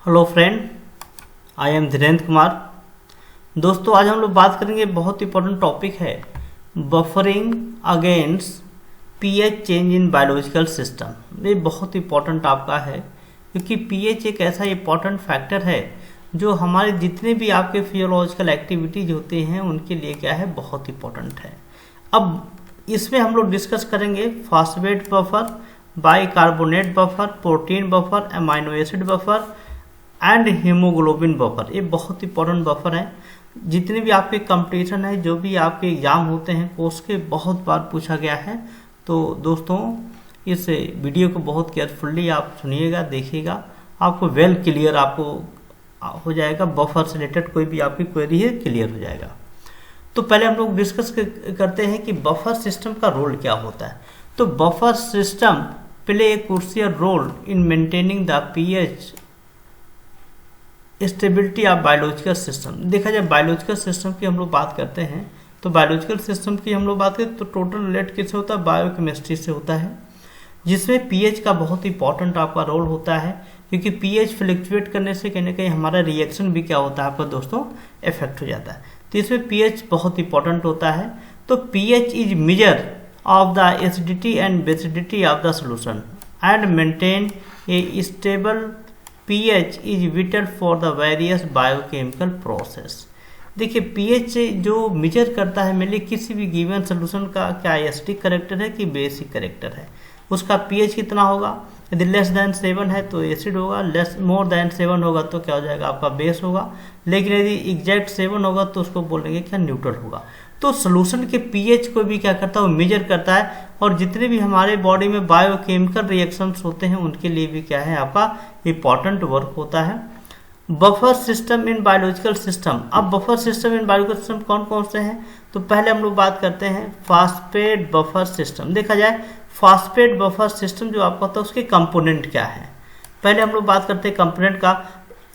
Hello friend, I am Dhirendra Kumar. दोस्तों, आज हम लोग बात करेंगे, बहुत इंपॉर्टेंट टॉपिक है buffering against pH change in biological system. ये बहुत इंपॉर्टेंट आपका है क्योंकि पीएच एक ऐसा इंपॉर्टेंट फैक्टर है जो हमारे जितने भी आपके फिजियोलॉजिकल एक्टिविटीज होते हैं उनके लिए क्या है, बहुत इंपॉर्टेंट है। अब इसमें हम लोग डिस्कस करेंगे phosphate buffer, bicarbonate buffer, protein buffer, amino acid buffer and haemoglobin buffer. ये बहुत इंपॉर्टेंट बफर है। जितने भी आपके कंपटीशन है, जो भी आपके एग्जाम होते हैं कोर्स के, बहुत बार पूछा गया है। तो दोस्तों, इस वीडियो को बहुत केयरफुल्ली आप सुनिएगा, देखिएगा, आपको वेल क्लियर आपको हो जाएगा। बफर से रिलेटेड कोई भी आपकी क्वेरी है क्लियर हो जाएगा। तो पहले हम लोग डिस्कस करते हैं कि बफर सिस्टम का रोल क्या होता है। तो buffer system play a crucial role in maintaining the pH stability of biological system. देखा जाए बायोलॉजिकल सिस्टम की हम लोग बात करते हैं, तो बायोलॉजिकल सिस्टम की हम लोग बात करें तो टोटल रिलेट किससे होता है, बायोकेमिस्ट्री से होता है, जिसमें पीएच का बहुत इंपॉर्टेंट आपका रोल होता है। क्योंकि पीएच फ्लक्चुएट करने से कहीं ना कहीं हमारा रिएक्शन भी क्या होता है आपका दोस्तों, इफेक्ट हो जाता है। तो इसमें पीएच बहुत इंपॉर्टेंट होता है। तो pH is measure of the acidity and basicity of the solution and maintain a stable pH is vital for the various biochemical process. देखिए, pH जो मेजर करता है मेनली किसी भी गिवन सोल्यूशन का क्या एसिडिक करेक्टर है कि बेसिक करेक्टर है, उसका pH कितना होगा। यदि लेस देन 7 है तो एसिड होगा, मोर देन 7 होगा तो क्या हो जाएगा आपका बेस होगा, लेकिन यदि एग्जैक्ट 7 होगा तो उसको बोलेंगे क्या, न्यूट्रल होगा। तो सोल्यूशन के पीएच को भी क्या करता है, वो मेजर करता है। और जितने भी हमारे बॉडी में बायोकेमिकल रिएक्शंस होते हैं उनके लिए भी क्या है आपका इंपॉर्टेंट वर्क होता है। Buffer system in biological system. अब buffer system in biological system कौन कौन से हैं, तो पहले हम लोग बात करते हैं फॉस्फेट बफर सिस्टम। देखा जाए फॉस्फेट बफर सिस्टम जो आपका होता है उसके कंपोनेंट क्या है। पहले हम लोग बात करते हैं कंपोनेंट का।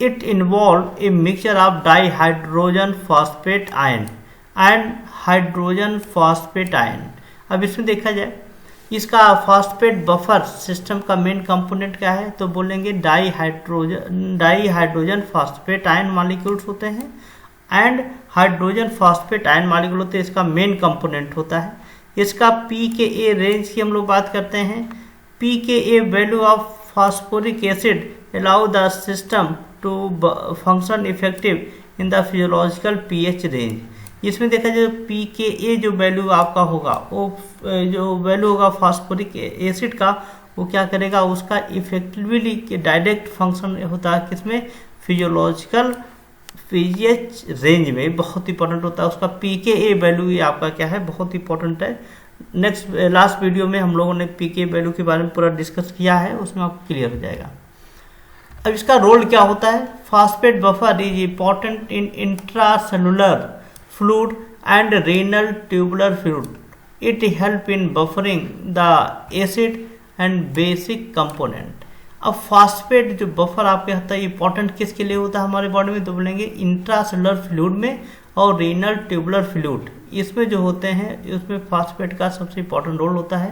It involve a mixture of di hydrogen phosphate ion and hydrogen phosphate ion. अब इसमें देखा जाए इसका फॉस्फेट बफर सिस्टम का मेन कंपोनेंट क्या है, तो बोलेंगे di hydrogen phosphate ion molecules होते हैं and hydrogen phosphate ion molecule होते हैं, इसका मेन कंपोनेंट होता है। इसका pKa रेंज की हम लोग बात करते हैं। pKa value of phosphoric acid allow the system to function effective in the physiological pH range. इसमें देखा जाए pKa जो वैल्यू आपका होगा, वो जो वैल्यू होगा फॉस्फोरिक एसिड का, वो क्या करेगा, उसका इफेक्टिवली डायरेक्ट फंक्शन होता है किसमें, फिजियोलॉजिकल पीएच रेंज में। बहुत इंपॉर्टेंट होता है उसका pKa वैल्यू, ये आपका क्या है, बहुत इंपॉर्टेंट है। लास्ट वीडियो में हम लोगों ने pKa वैल्यू के बारे में पूरा डिस्कस किया है, उसमें आपको क्लियर हो जाएगा। अब इसका रोल क्या होता है। Phosphate buffer is important in intracellular fluid and renal tubular fluid. It help in buffering the acid and basic component. अब फॉस्फेट जो बफर आपके होता है इंपॉर्टेंट किसके लिए होता है हमारे बॉडी में, तो बोलेंगे इंट्रासेलुलर फ्लूइड में और रीनल ट्यूबुलर फ्लूइड, इसमें जो होते हैं उसमें फॉस्फेट का सबसे इंपॉर्टेंट रोल होता है।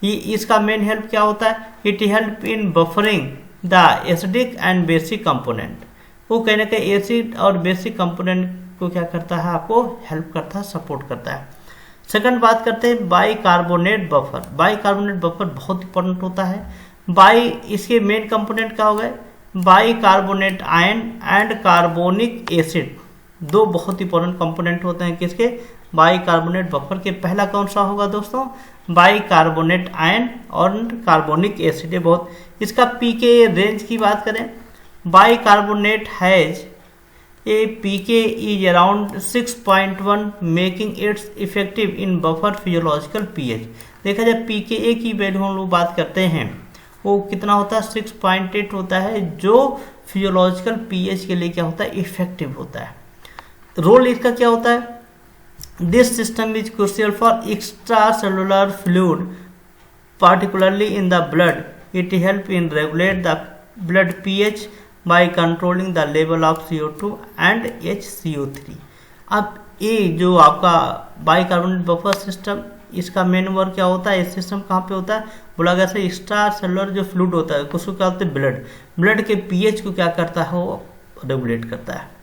ये इसका मेन हेल्प क्या होता है, it help in buffering the acidic and basic component. वो कहने का एसिड और बेसिक कंपोनेंट को क्या करता है, आपको हेल्प करता है, सपोर्ट करता है। सेकंड बात करते हैं बाइकार्बोनेट बफर। बाइकार्बोनेट बफर बहुत इंपॉर्टेंट होता है। इसके मेन कंपोनेंट क्या हो गए, bicarbonate ion and carbonic acid, दो बहुत इंपॉर्टेंट कंपोनेंट होते हैं किसके, बाइकार्बोनेट बफर के। पहला कौन सा होगा दोस्तों, बाइकार्बोनेट आयन और कार्बोनिक एसिड। ये बहुत, इसका pKa रेंज की बात करें, bicarbonate has a pK is around 6.1 making it effective in buffer physiological pH। देखा जाए pKa की वैल्यू हम लोग बात करते हैं, वो कितना होता है, 6.8 होता है, जो फिजियोलॉजिकल pH के लिए क्या होता है, इफेक्टिव होता है। रोल इसका क्या होता है, this system is crucial for extra cellular fluid particularly in the blood. It help in regulate the blood pH by controlling the level of CO2 and HCO3। अब ये जो आपका बाइकार्बोनेट बफर सिस्टम, इसका main work क्या होता है, इस system कहाँ पे होता है, बोला गया से एक्स्ट्रा सेलुलर जो फ्लूइड होता है उसको क्या होता है, ब्लड के पीएच को क्या करता है, वो रेगुलेट करता है।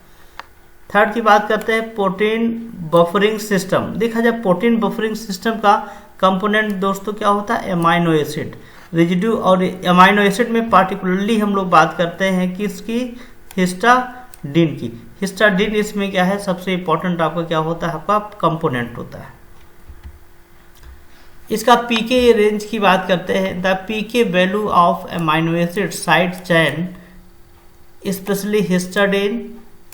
थर्ड की बात करते हैं प्रोटीन बफरिंग सिस्टम। देखा जाए प्रोटीन बफरिंग सिस्टम का कंपोनेंट दोस्तों क्या होता है, एमाइनो एसिड रेजिड्यू। और एमाइनो एसिड में पार्टिकुलरली हम लोग बात करते हैं किसकी, हिस्टाडीन की। हिस्टाडीन इसमें क्या है, सबसे इंपॉर्टेंट आपका क्या होता है, आपका कंपोनेंट होता है। इसका पीके रेंज की बात करते हैं, the pK value of amino acid side chain specially histidine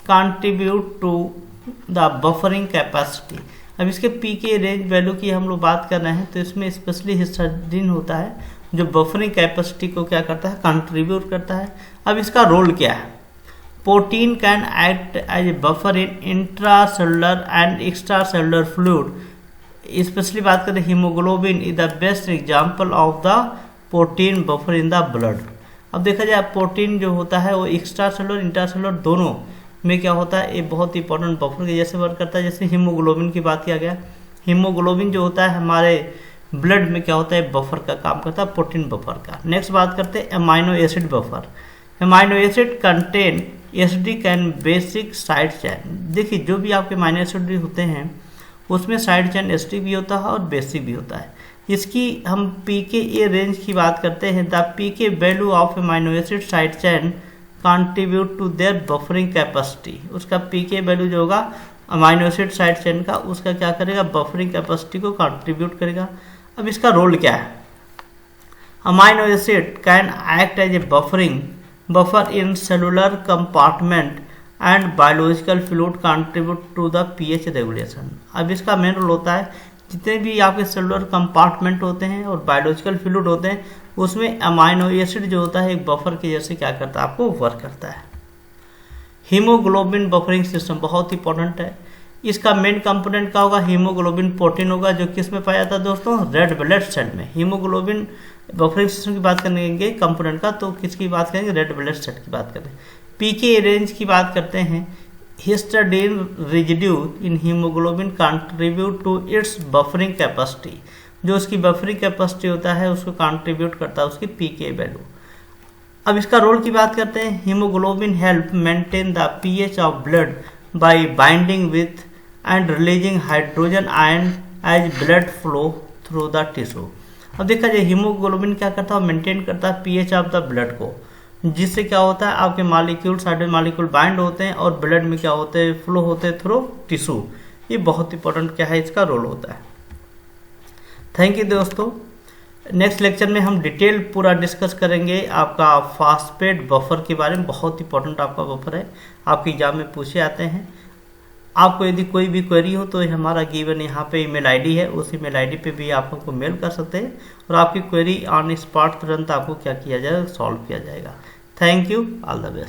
contribute to the buffering capacity. अब इसके पीके रेंज वैल्यू की हम लोग बात कर रहे हैं, तो इसमें स्पेशली हिस्टाडीन होता है जो बफरिंग कैपेसिटी को क्या करता है, कंट्रीब्यूट करता है। अब इसका रोल क्या है, protein can act as a buffer in intracellular and extracellular fluid. Specially बात करें haemoglobin is the best example of the protein buffer in the blood. अब देखा जाए प्रोटीन जो होता है वो एक्स्ट्रा सेलुलर इंट्रासेलुलर दोनों में क्या होता है, ये बहुत इंपॉर्टेंट बफर के जैसे वर्क करता है। जैसे हीमोग्लोबिन की बात किया गया, हीमोग्लोबिन जो होता है हमारे ब्लड में क्या होता है, बफर का काम करता है, प्रोटीन बफर का। नेक्स्ट बात करते हैं amino acid buffer. Amino acid contain acidic can basic side chain. देखिए जो भी आपके अमाइनो एसिड होते हैं उसमें साइड चेन एसिडिक भी होता है और बेसिक भी होता है। इसकी हम पीके रेंज की बात करते हैं, the pK value of amino acid side chain contribute to their buffering capacity. उसका पीके वैल्यू जो होगा अमाइनो एसिड साइड चेन का, उसका क्या करेगा, बफरिंग कैपेसिटी को कंट्रीब्यूट करेगा। अब इसका रोल क्या है, amino acid can act as a buffer in cellular compartment and biological fluid contribute to the pH regulation. अब इसका मेन रोल होता है जितने भी आपके सेलुलर कंपार्टमेंट होते हैं और बायोलॉजिकल फ्लूइड होते हैं उसमें अमाइनो एसिड जो होता है एक बफर के जैसे क्या करता है, आपको वर्क करता है। हीमोग्लोबिन बफरिंग सिस्टम बहुत इंपॉर्टेंट है। इसका मेन कंपोनेंट क्या होगा, हीमोग्लोबिन प्रोटीन होगा जो किस में पाया जाता है दोस्तों, रेड ब्लड सेल में। हीमोग्लोबिन बफरिंग सिस्टम की बात करेंगे कंपोनेंट का, तो किसकी बात करेंगे, रेड ब्लड सेल की बात करें। पीके रेंज की बात करते हैं, histidine residue in haemoglobin contribute to its buffering capacity. जो उसकी बफरिंग कैपेसिटी होता है उसको कंट्रीब्यूट करता है उसकी पीके वैल्यू। अब इसका रोल की बात करते हैं, haemoglobin help maintain the pH of blood by binding with and releasing hydrogen ion as blood flow through the tissue. अब देखा जाए हीमोग्लोबिन क्या करता है, मेंटेन करता है पीएच ऑफ द ब्लड को, जिससे क्या होता है आपके मॉलिक्यूल्स हाइड्रोजन मॉलिक्यूल बाइंड होते हैं और ब्लड में क्या होते हैं, फ्लो होते हैं थ्रू टिश्यू। ये बहुत इंपॉर्टेंट क्या है, इसका रोल होता है। थैंक यू दोस्तों। नेक्स्ट लेक्चर में हम डिटेल पूरा डिस्कस करेंगे आपका फास्फेट बफर के बारे में। बहुत इंपॉर्टेंट आपका बफर है, आपके एग्जाम में पूछे आते हैं। आपको यदि कोई भी क्वेरी हो तो हमारा गिवन यहाँ पे ईमेल आईडी है, उस ईमेल आईडी पे भी आप हमको मेल कर सकते हैं और आपकी क्वेरी ऑन स्पॉट तुरंत आपको क्या किया जाएगा, सॉल्व किया जाएगा। Thank you, all the best.